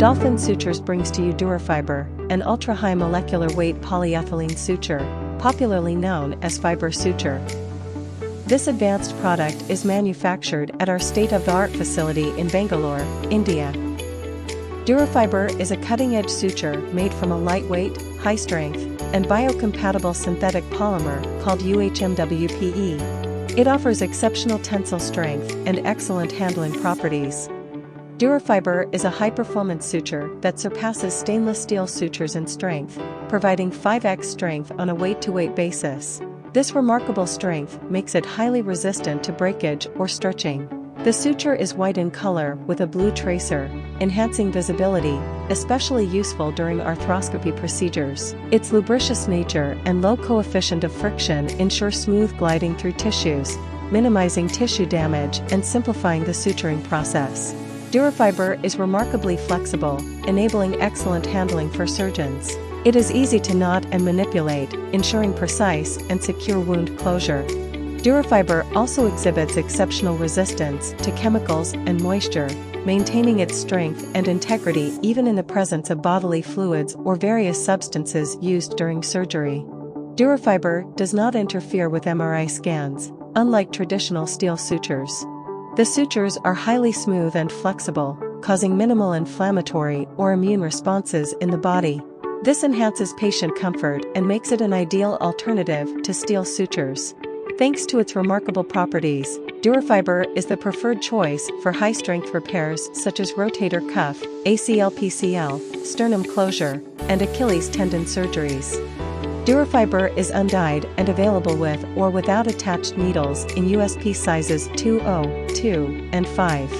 Dolphin Sutures brings to you Durafibr, an ultra-high molecular weight polyethylene suture, popularly known as fiber suture. This advanced product is manufactured at our state-of-the-art facility in Bangalore, India. Durafibr is a cutting-edge suture made from a lightweight, high-strength, and biocompatible synthetic polymer called UHMWPE. It offers exceptional tensile strength and excellent handling properties. Durafibr is a high-performance suture that surpasses stainless steel sutures in strength, providing 5x strength on a weight-to-weight basis. This remarkable strength makes it highly resistant to breakage or stretching. The suture is white in color with a blue tracer, enhancing visibility, especially useful during arthroscopy procedures. Its lubricious nature and low coefficient of friction ensure smooth gliding through tissues, minimizing tissue damage and simplifying the suturing process. Durafibr is remarkably flexible, enabling excellent handling for surgeons. It is easy to knot and manipulate, ensuring precise and secure wound closure. Durafibr also exhibits exceptional resistance to chemicals and moisture, maintaining its strength and integrity even in the presence of bodily fluids or various substances used during surgery. Durafibr does not interfere with MRI scans, unlike traditional steel sutures. The sutures are highly smooth and flexible, causing minimal inflammatory or immune responses in the body. This enhances patient comfort and makes it an ideal alternative to steel sutures. Thanks to its remarkable properties, Durafibr is the preferred choice for high-strength repairs such as rotator cuff, ACL/PCL, sternum closure, and Achilles tendon surgeries. Durafibr is undyed and available with or without attached needles in USP sizes 2, 2, and 5.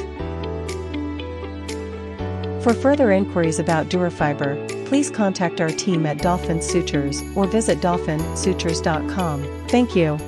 For further inquiries about Durafibr, please contact our team at Dolphin Sutures or visit dolphinsutures.com. Thank you.